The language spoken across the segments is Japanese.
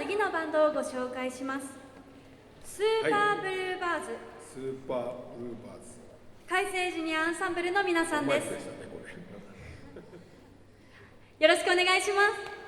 次のバンドをご紹介します。スーパーブルーバーズ、スーパーブルーバーズ、開成ジュニアアンサンブルの皆さんです。よろしくお願いします。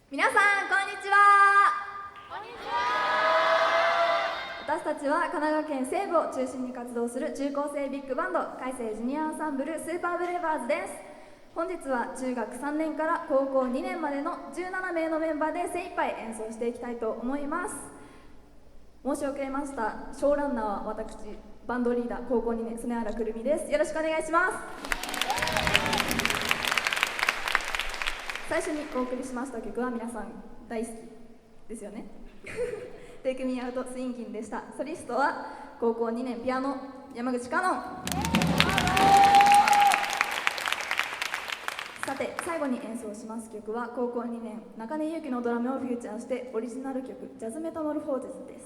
皆さんこんにちは。私たちは神奈川県西部を中心に活動する中高生ビッグバンド開成ジュニアアンサンブルスーパーブルーバーズです。本日は中学3年から高校2年までの17名のメンバーで精一杯演奏していきたいと思います。申し遅れました。ショーランナーは私、バンドリーダー高校2年曽根原くるみです。よろしくお願いします。最初にお送りしました曲は皆さん大好きですよね。Take Me Out Swingin でした。ソリストは高校2年ピアノ山口かのん。さて最後に演奏します曲は高校2年中根悠希のドラムをフューチャーしてオリジナル曲ジャズメタモルフォーゼズです。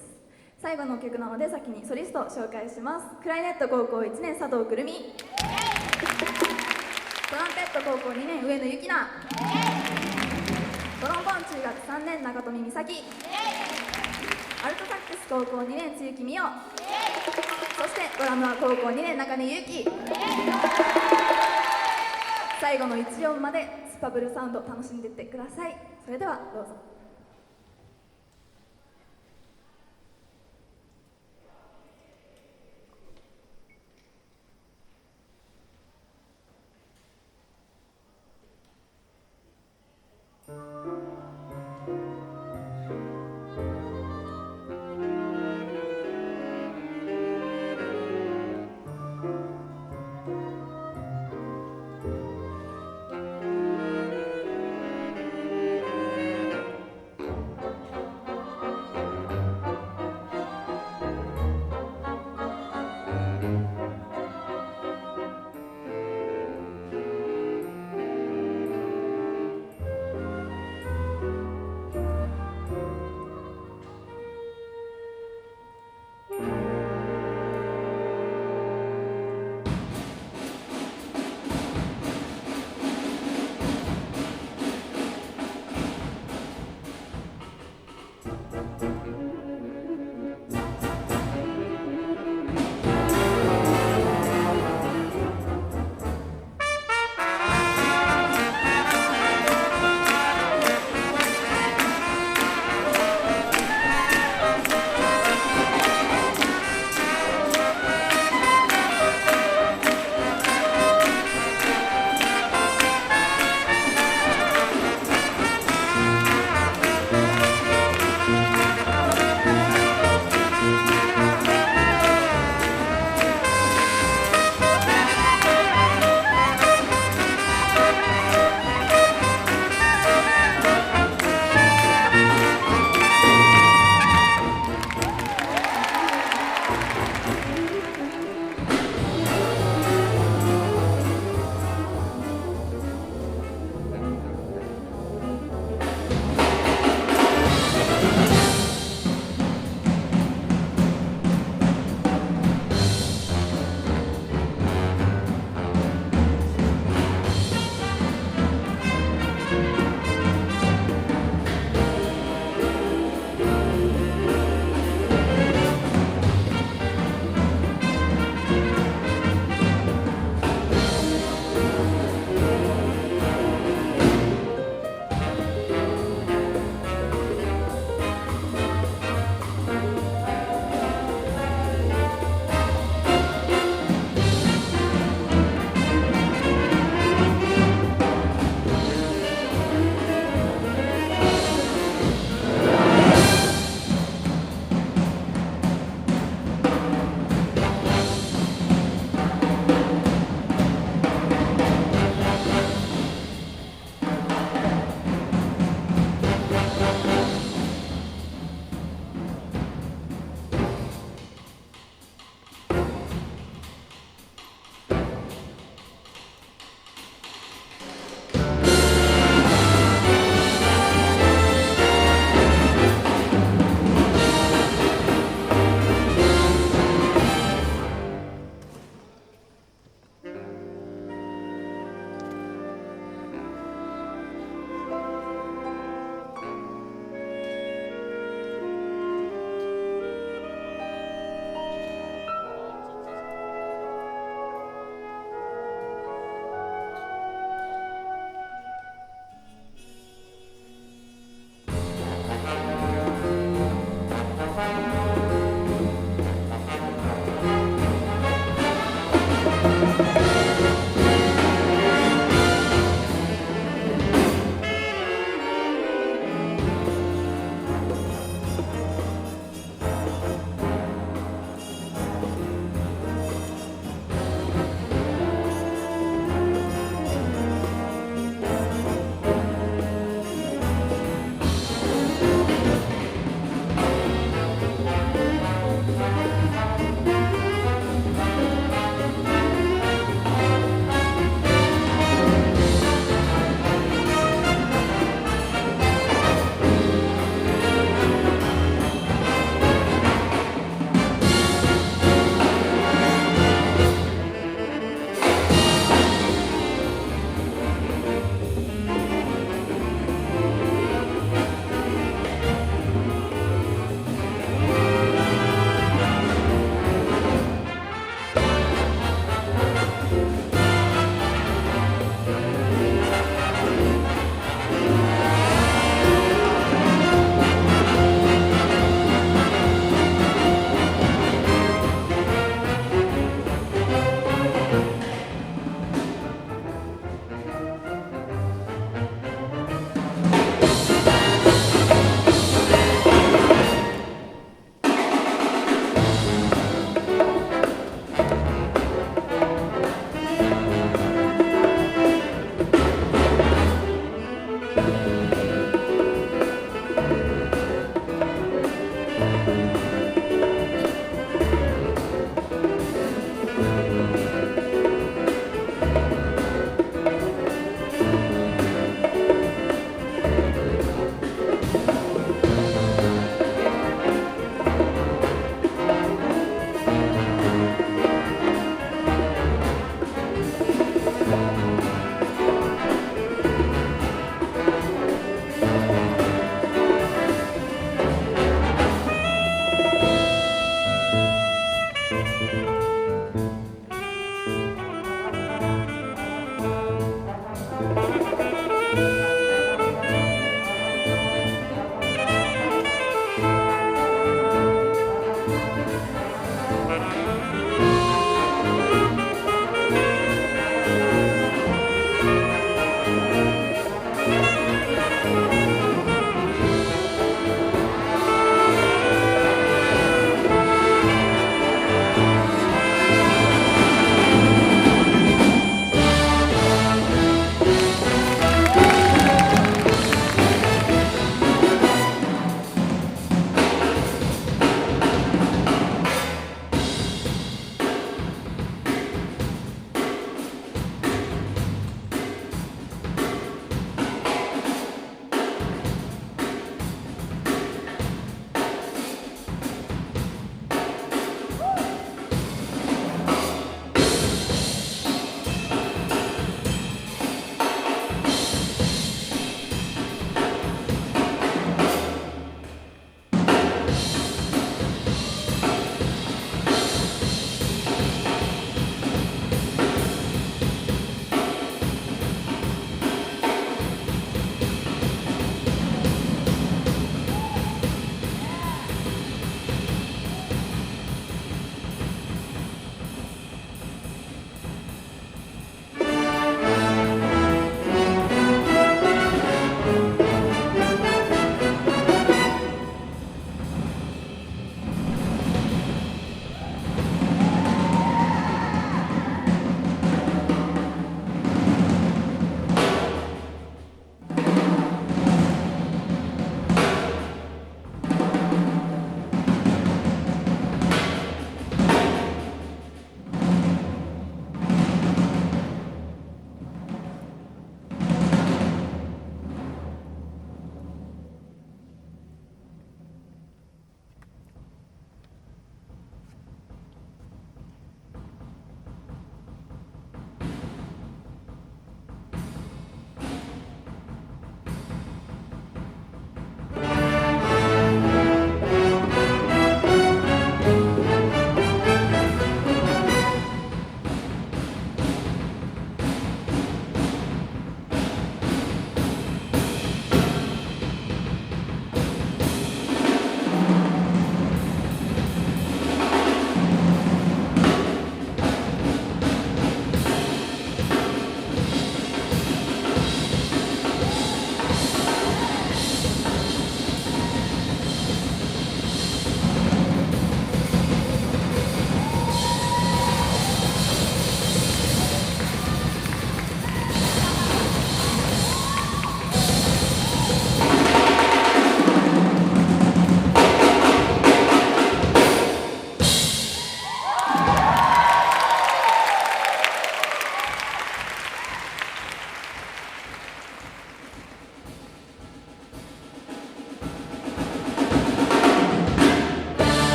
最後の曲なので先にソリストを紹介します。クライネット高校1年佐藤くるみ、トランペット高校2年上野ゆきな、トロンボーン中学3年中富美咲、アルトサックス高校2年露木美桜、そしてドラムは高校2年中根ゆうき。最後の1音までスパブルサウンド楽しんでいってください。それではどうぞ。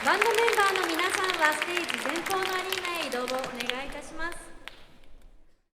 バンドメンバーの皆さんはステージ前方のアリーナへ移動をお願いいたします。